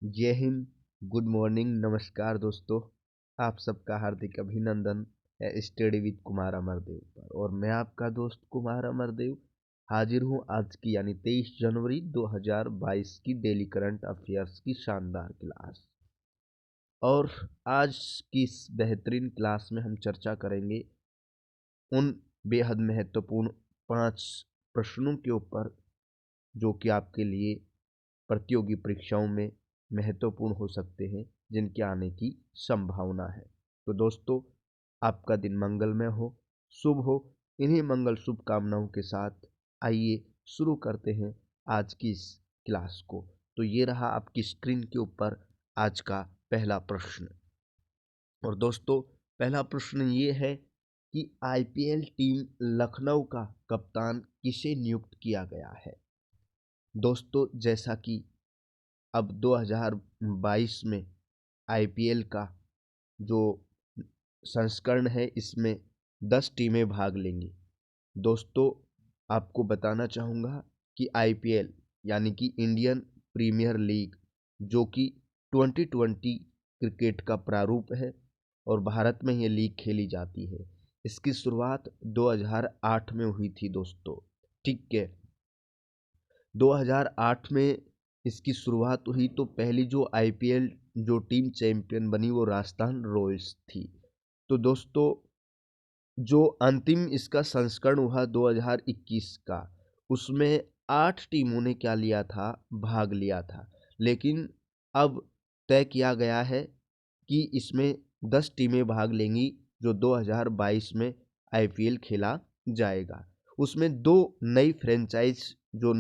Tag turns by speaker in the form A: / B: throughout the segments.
A: जय Hind, good morning, नमस्कार दोस्तों। आप सबका हार्दिक अभिनंदन है स्टडी विद कुमार अमरदेव पर। और मैं आपका दोस्त कुमार अमरदेव हाजिर हूँ आज की यानी 23 जनवरी 2022 की डेली करंट अफेयर्स की शानदार क्लास। और आज की इस बेहतरीन क्लास में हम चर्चा करेंगे उन बेहद महत्वपूर्ण 5 प्रश्नों के ऊपर जो कि आपके लिए प्रतियोगी परीक्षाओं में महत्वपूर्ण हो सकते हैं, जिनके आने की संभावना है। तो दोस्तों, आपका दिन मंगलमय हो, शुभ हो। इन्हीं मंगल शुभकामनाओं के साथ आइए शुरू करते हैं आज की इस क्लास को। तो ये रहा आपकी स्क्रीन के ऊपर आज का पहला प्रश्न। और दोस्तों, पहला प्रश्न ये है कि आईपीएल टीम लखनऊ का कप्तान किसे नियुक्त किया गया है। दोस्तों, जैसा कि अब 2022 में आईपीएल का जो संस्करण है, इसमें 10 टीमें भाग लेंगी। दोस्तों, आपको बताना चाहूँगा कि आईपीएल यानी कि इंडियन प्रीमियर लीग, जो कि 2020 क्रिकेट का प्रारूप है और भारत में ये लीग खेली जाती है। इसकी शुरुआत 2008 में हुई थी दोस्तों। ठीक है, 2008 में इसकी शुरुआत हुई तो पहली जो आईपीएल जो टीम चैंपियन बनी वो राजस्थान रॉयल्स थी। तो दोस्तों, जो अंतिम इसका संस्करण हुआ 2021 का, उसमें 8 टीमों ने क्या लिया था, भाग लिया था। लेकिन अब तय किया गया है कि इसमें 10 टीमें भाग लेंगी जो 2022 में आईपीएल खेला जाएगा। उसमें दो नई फ्रेंचाइज जो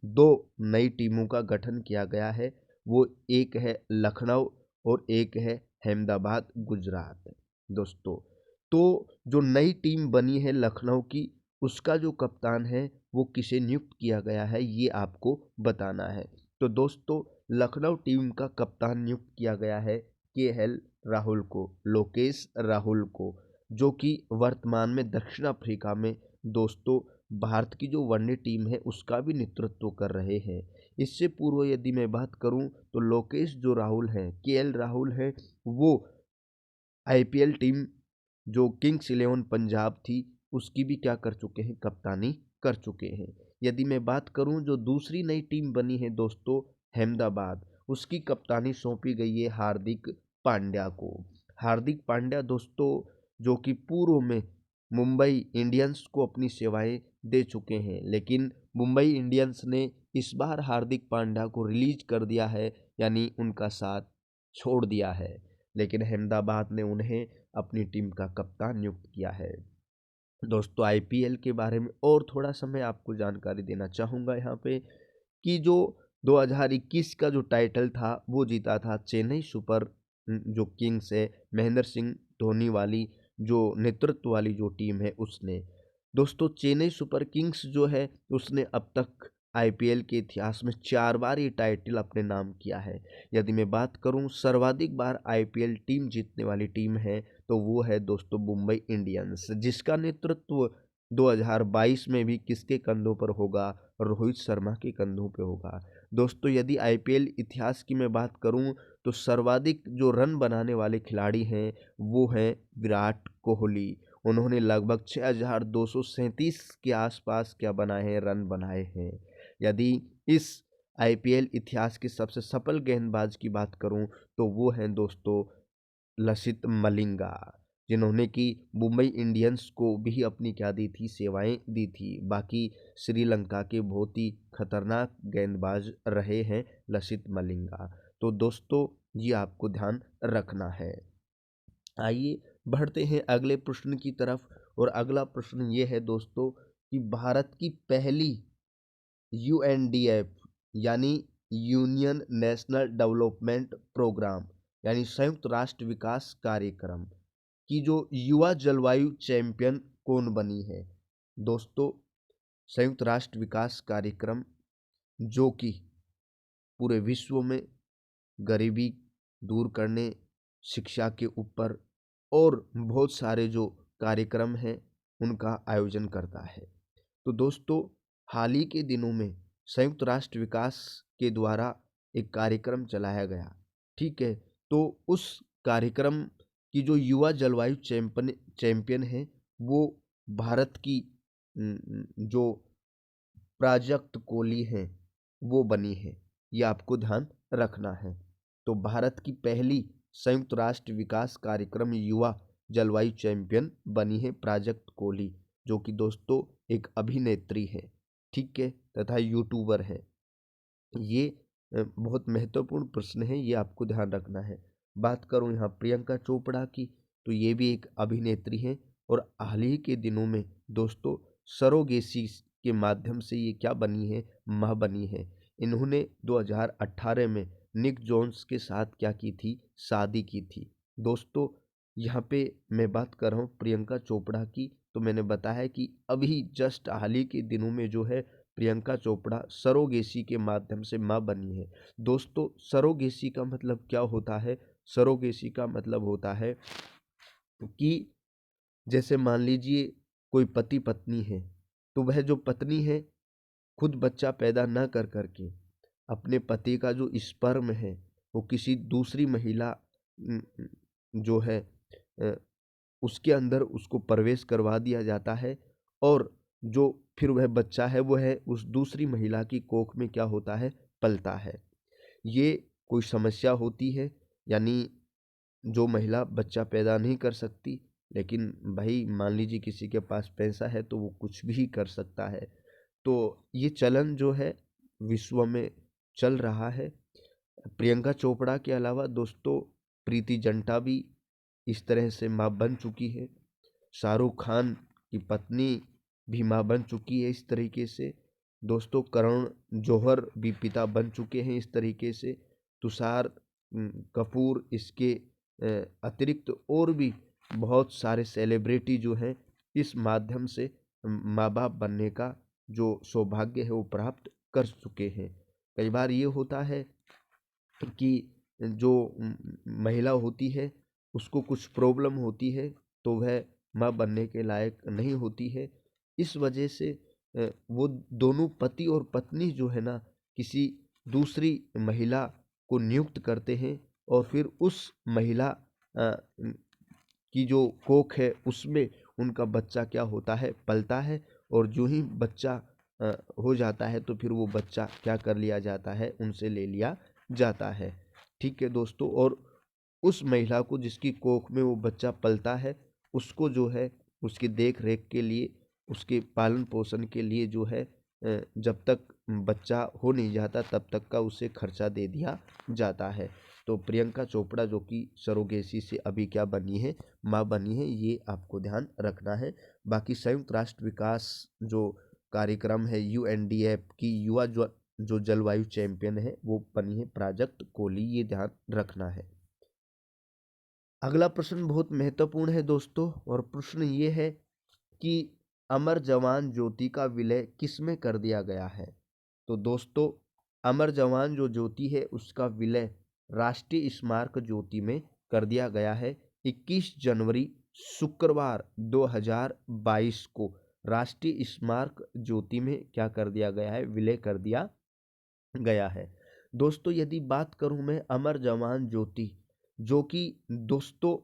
A: दो नई टीमों का गठन किया गया है, वो एक है लखनऊ और एक है अहमदाबाद गुजरात। दोस्तों, तो जो नई टीम बनी है लखनऊ की, उसका जो कप्तान है वो किसे नियुक्त किया गया है, ये आपको बताना है। तो दोस्तों, लखनऊ टीम का कप्तान नियुक्त किया गया है केएल राहुल को, लोकेश राहुल को, जो कि वर्तमान में दक्षिण अफ्रीका में दोस्तों भारत की जो वनडे टीम है उसका भी नेतृत्व कर रहे हैं। इससे पूर्व यदि मैं बात करूं तो लोकेश जो राहुल हैं, केएल राहुल हैं, वो आईपीएल टीम जो किंग्स इलेवन पंजाब थी उसकी भी क्या कर चुके हैं, कप्तानी कर चुके हैं। यदि मैं बात करूं जो दूसरी नई टीम बनी है दोस्तों अहमदाबाद, उसकी कप्तानी सौंपी गई है हार्दिक पांड्या को। हार्दिक पांड्या दोस्तों, जो कि पूर्व में मुंबई इंडियंस को अपनी सेवाएं दे चुके हैं, लेकिन मुंबई इंडियंस ने इस बार हार्दिक पांड्या को रिलीज कर दिया है, यानी उनका साथ छोड़ दिया है। लेकिन अहमदाबाद ने उन्हें अपनी टीम का कप्तान नियुक्त किया है। दोस्तों, आईपीएल के बारे में और थोड़ा सा मैं आपको जानकारी देना चाहूँगा यहाँ पे कि जो 2021 का जो टाइटल था वो जीता था चेन्नई सुपर जो किंग्स है, महेंद्र सिंह धोनी वाली जो नेतृत्व वाली जो टीम है उसने। दोस्तों, चेन्नई सुपर किंग्स जो है उसने अब तक आईपीएल के इतिहास में 4 बार ये टाइटल अपने नाम किया है। यदि मैं बात करूं सर्वाधिक बार आईपीएल टीम जीतने वाली टीम है तो वो है दोस्तों मुंबई इंडियंस, जिसका नेतृत्व 2022 में भी किसके कंधों पर होगा, रोहित शर्मा के कंधों पे होगा। दोस्तों, यदि आईपीएल इतिहास की मैं बात करूं तो सर्वाधिक जो रन बनाने वाले खिलाड़ी हैं वो हैं विराट कोहली। उन्होंने लगभग 6237 के आसपास क्या बनाए हैं, रन बनाए हैं। यदि इस आईपीएल इतिहास के सबसे सफल गेंदबाज की बात करूं तो वो हैं दोस्तों लसित मलिंगा, जिन्होंने कि मुंबई इंडियंस को भी अपनी क्या दी थी, सेवाएं दी थी। बाकी श्रीलंका के बहुत ही खतरनाक गेंदबाज रहे हैं लसित मलिंगा। तो दोस्तों, ये आपको ध्यान रखना है। आइए बढ़ते हैं अगले प्रश्न की तरफ। और अगला प्रश्न ये है दोस्तों कि भारत की पहली यूएनडीएफ यानी यूनियन नेशनल डेवलपमेंट प्रोग्राम यानी संयुक्त राष्ट्र विकास कार्यक्रम की जो युवा जलवायु चैंपियन कौन बनी है। दोस्तों, संयुक्त राष्ट्र विकास कार्यक्रम जो कि पूरे विश्व में गरीबी दूर करने, शिक्षा के ऊपर और बहुत सारे जो कार्यक्रम हैं उनका आयोजन करता है। तो दोस्तों, हाल ही के दिनों में संयुक्त राष्ट्र विकास के द्वारा एक कार्यक्रम चलाया गया, ठीक है। तो उस कार्यक्रम की जो युवा जलवायु चैंपियन है वो भारत की जो प्राजक्त कोली हैं वो बनी है, ये आपको ध्यान रखना है। तो भारत की पहली संयुक्त राष्ट्र विकास कार्यक्रम युवा जलवायु चैंपियन बनी है प्राजक्त कोली, जो कि दोस्तों एक अभिनेत्री है, ठीक है, तथा यूट्यूबर है। ये बहुत महत्वपूर्ण प्रश्न है, ये आपको ध्यान रखना है। बात करूं यहाँ प्रियंका चोपड़ा की, तो ये भी एक अभिनेत्री है और हाल ही के दिनों में दोस्तों सरोगेसी के माध्यम से ये क्या बनी है, मां बनी है। इन्होंने 2018 में निक जोन्स के साथ क्या की थी, शादी की थी। दोस्तों यहाँ पे मैं बात कर रहा हूँ प्रियंका चोपड़ा की, तो मैंने बताया कि अभी जस्ट हाल ही के दिनों में जो है प्रियंका चोपड़ा सरोगेसी के माध्यम से मां बनी है। दोस्तों सरोगेसी का मतलब क्या होता है? सरोगेसी का मतलब होता है कि जैसे मान लीजिए कोई पति पत्नी है, तो वह जो पत्नी है खुद बच्चा पैदा न कर करके अपने पति का जो स्पर्म है वो किसी दूसरी महिला जो है उसके अंदर उसको प्रवेश करवा दिया जाता है, और जो फिर वह बच्चा है वो है उस दूसरी महिला की कोख में क्या होता है, पलता है। ये कोई समस्या होती है, यानी जो महिला बच्चा पैदा नहीं कर सकती, लेकिन भाई मान लीजिए किसी के पास पैसा है तो वो कुछ भी कर सकता है। तो ये चलन जो है विश्व में चल रहा है। प्रियंका चोपड़ा के अलावा दोस्तों प्रीति जिंटा भी इस तरह से मां बन चुकी है। शाहरुख खान की पत्नी भी मां बन चुकी है इस तरीके से। दोस्तों करण जौहर भी पिता बन चुके हैं इस तरीके से। तुषार कपूर इसके अतिरिक्त और भी बहुत सारे सेलिब्रिटी जो हैं इस माध्यम से माँ बाप बनने का जो सौभाग्य है वो प्राप्त कर चुके हैं। कई बार ये होता है कि जो महिला होती है उसको कुछ प्रॉब्लम होती है तो वह माँ बनने के लायक नहीं होती है। इस वजह से वो दोनों पति और पत्नी जो है ना किसी दूसरी महिला को नियुक्त करते हैं और फिर उस महिला की जो कोख है उसमें उनका बच्चा क्या होता है, पलता है। और जो ही बच्चा हो जाता है तो फिर वो बच्चा क्या कर लिया जाता है, उनसे ले लिया जाता है, ठीक है दोस्तों। और उस महिला को जिसकी कोख में वो बच्चा पलता है उसको जो है उसकी देख रेख के लिए, उसके पालन पोषण के लिए जो है जब तक बच्चा हो नहीं जाता तब तक का उसे खर्चा दे दिया जाता है। तो प्रियंका चोपड़ा जो कि सरोगेसी से अभी क्या बनी है, माँ बनी है, ये आपको ध्यान रखना है। बाकी संयुक्त राष्ट्र विकास जो कार्यक्रम है यूएनडीएफ की युवा जो जलवायु चैंपियन है वो बनी है प्राजक्त कोली, ये ध्यान रखना है। अगला प्रश्न बहुत महत्वपूर्ण है दोस्तों, और प्रश्न ये है कि अमर जवान ज्योति का विलय किस में कर दिया गया है? तो दोस्तों अमर जवान जो ज्योति है उसका विलय राष्ट्रीय स्मारक ज्योति में कर दिया गया है। 21 जनवरी शुक्रवार 2022 को राष्ट्रीय स्मारक ज्योति में क्या कर दिया गया है, विलय कर दिया गया है। दोस्तों यदि बात करूं मैं अमर जवान ज्योति, जो कि दोस्तों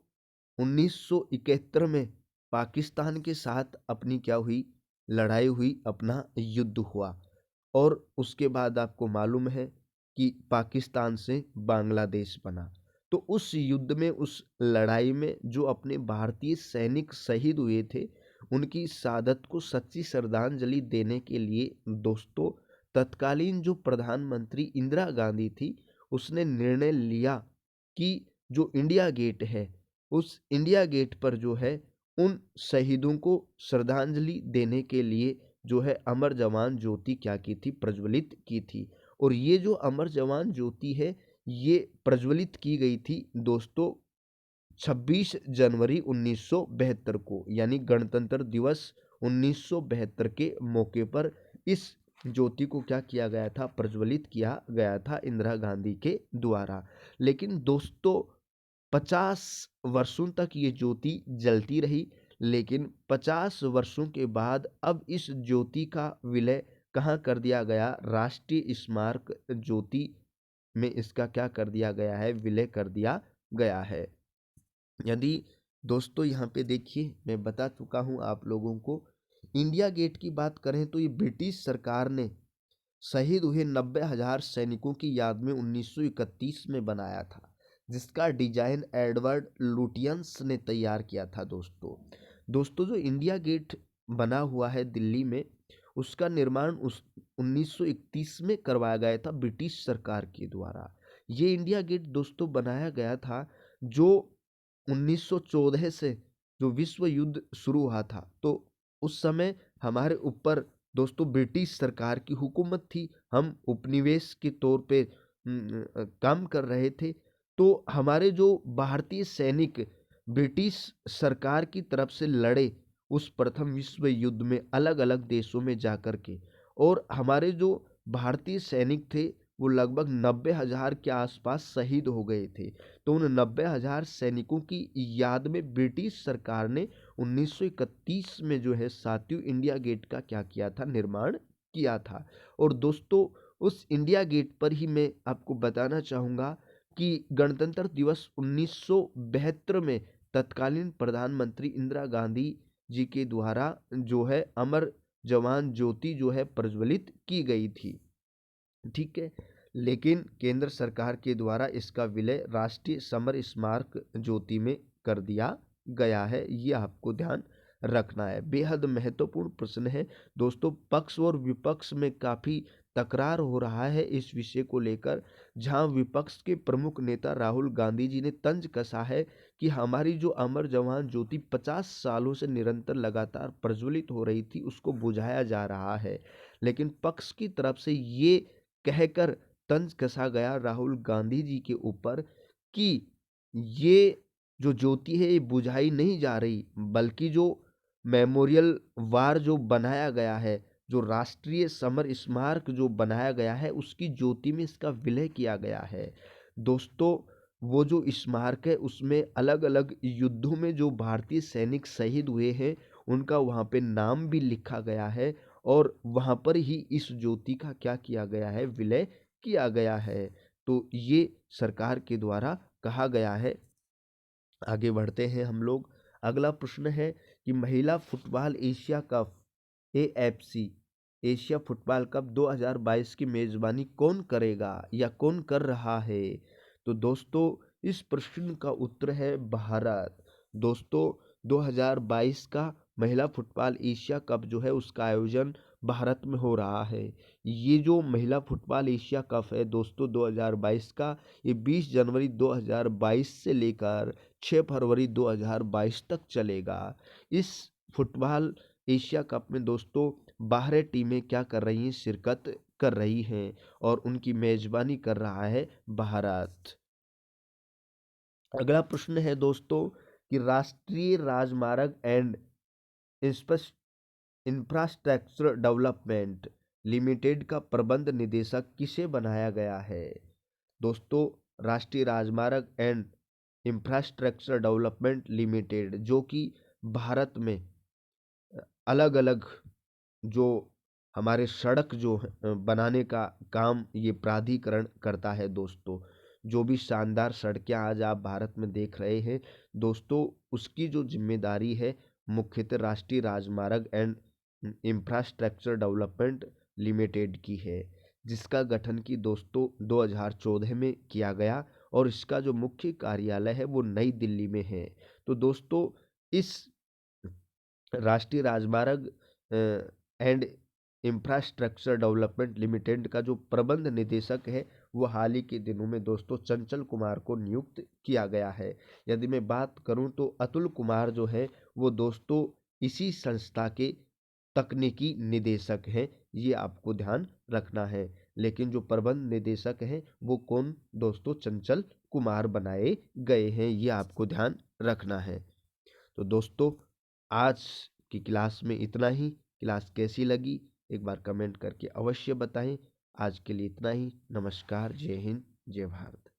A: 1971 में पाकिस्तान के साथ अपनी क्या हुई, लड़ाई हुई, अपना युद्ध हुआ, और उसके बाद आपको मालूम है कि पाकिस्तान से बांग्लादेश बना। तो उस युद्ध में, उस लड़ाई में जो अपने भारतीय सैनिक शहीद हुए थे उनकी शहादत को सच्ची श्रद्धांजलि देने के लिए दोस्तों तत्कालीन जो प्रधानमंत्री इंदिरा गांधी थी उसने निर्णय लिया कि जो इंडिया गेट है उस इंडिया गेट पर जो है उन शहीदों को श्रद्धांजलि देने के लिए जो है अमर जवान ज्योति क्या की थी, प्रज्वलित की थी। और ये जो अमर जवान ज्योति है ये प्रज्वलित की गई थी दोस्तों 26 जनवरी 1972 को, यानी गणतंत्र दिवस 1972 के मौके पर इस ज्योति को क्या किया गया था, प्रज्वलित किया गया था इंदिरा गांधी के द्वारा। लेकिन दोस्तों 50 वर्षों तक ये ज्योति जलती रही, लेकिन 50 वर्षों के बाद अब इस ज्योति का विलय कहाँ कर दिया गया, राष्ट्रीय स्मारक ज्योति में इसका क्या कर दिया गया है, विलय कर दिया गया है। यदि दोस्तों यहाँ पे देखिए, मैं बता चुका हूँ आप लोगों को, इंडिया गेट की बात करें तो ये ब्रिटिश सरकार ने शहीद हुए 90,000 सैनिकों की याद में 1931 में बनाया था, जिसका डिजाइन एडवर्ड लुटियंस ने तैयार किया था। दोस्तों जो इंडिया गेट बना हुआ है दिल्ली में, उसका निर्माण उस 1931 में करवाया गया था ब्रिटिश सरकार के द्वारा। ये इंडिया गेट दोस्तों बनाया गया था जो 1914 से जो विश्व युद्ध शुरू हुआ था, तो उस समय हमारे ऊपर दोस्तों ब्रिटिश सरकार की हुकूमत थी। हम उपनिवेश के तौर पे काम कर रहे थे। तो हमारे जो भारतीय सैनिक ब्रिटिश सरकार की तरफ से लड़े उस प्रथम विश्व युद्ध में अलग अलग देशों में जाकर के, और हमारे जो भारतीय सैनिक थे वो लगभग 90,000 के आसपास शहीद हो गए थे। तो उन 90,000 सैनिकों की याद में ब्रिटिश सरकार ने 1931 में जो है साथियों इंडिया गेट का क्या किया था, निर्माण किया था। और दोस्तों उस इंडिया गेट पर ही मैं आपको बताना चाहूँगा कि गणतंत्र दिवस 1972 में तत्कालीन प्रधानमंत्री इंदिरा गांधी जी के द्वारा जो है अमर जवान ज्योति जो है प्रज्वलित की गई थी, ठीक है। लेकिन केंद्र सरकार के द्वारा इसका विलय राष्ट्रीय समर स्मारक ज्योति में कर दिया गया है। ये आपको ध्यान रखना है। बेहद महत्वपूर्ण प्रश्न है दोस्तों। पक्ष और विपक्ष में काफी तकरार हो रहा है इस विषय को लेकर, जहां विपक्ष के प्रमुख नेता राहुल गांधी जी ने तंज कसा है कि हमारी जो अमर जवान ज्योति 50 सालों से निरंतर लगातार प्रज्वलित हो रही थी उसको बुझाया जा रहा है। लेकिन पक्ष की तरफ से ये कहकर तंज कसा गया राहुल गांधी जी के ऊपर कि ये जो ज्योति है ये बुझाई नहीं जा रही, बल्कि जो मेमोरियल वार जो बनाया गया है, जो राष्ट्रीय समर स्मारक जो बनाया गया है, उसकी ज्योति में इसका विलय किया गया है। दोस्तों वो जो स्मारक है उसमें अलग अलग युद्धों में जो भारतीय सैनिक शहीद हुए हैं उनका वहाँ पे नाम भी लिखा गया है, और वहाँ पर ही इस ज्योति का क्या किया गया है, विलय किया गया है। तो ये सरकार के द्वारा कहा गया है। आगे बढ़ते हैं हम लोग। अगला प्रश्न है कि महिला football Asia cup AFC Asia football cup 2022 की मेजबानी कौन करेगा या कौन कर रहा है? तो दोस्तों इस प्रश्न का उत्तर है भारत। दोस्तों 2022 का महिला फुटबॉल एशिया कप जो है उसका आयोजन भारत में हो रहा है। ये जो महिला फुटबॉल एशिया कप है दोस्तों 2022 का, ये 20 जनवरी 2022 से लेकर 6 फरवरी 2022 तक चलेगा। इस फुटबॉल एशिया कप में दोस्तों 12 टीमें क्या कर रही हैं, शिरकत कर रही हैं, और उनकी मेजबानी कर रहा है भारत। अगला प्रश्न है दोस्तों कि राष्ट्रीय राजमार्ग एंड इंफ्रास्ट्रक्चर डेवलपमेंट लिमिटेड का प्रबंध निदेशक किसे बनाया गया है? दोस्तों राष्ट्रीय राजमार्ग एंड इंफ्रास्ट्रक्चर डेवलपमेंट लिमिटेड जो कि भारत में अलग अलग जो हमारे सड़क जो बनाने का काम ये प्राधिकरण करता है। दोस्तों जो भी शानदार सड़कें आज आप भारत में देख रहे हैं दोस्तों, उसकी जो जिम्मेदारी है मुख्यतः राष्ट्रीय राजमार्ग एंड इंफ्रास्ट्रक्चर डेवलपमेंट लिमिटेड की है, जिसका गठन की दोस्तों 2014 में किया गया, और इसका जो मुख्य कार्यालय है वो नई दिल्ली में है। तो दोस्तों इस राष्ट्रीय राजमार्ग एंड इंफ्रास्ट्रक्चर डेवलपमेंट लिमिटेड का जो प्रबंध निदेशक है वो हाल ही के दिनों में दोस्तों चंचल कुमार को नियुक्त किया गया है। यदि मैं बात करूं तो अतुल कुमार जो है वो दोस्तों इसी संस्था के तकनीकी निदेशक हैं, ये आपको ध्यान रखना है। लेकिन जो प्रबंध निदेशक हैं वो कौन दोस्तों, चंचल कुमार बनाए गए हैं, ये आपको ध्यान रखना है। तो दोस्तों आज की क्लास में इतना ही। क्लास कैसी लगी एक बार कमेंट करके अवश्य बताएं। आज के लिए इतना ही। नमस्कार, जय हिंद, जय भारत।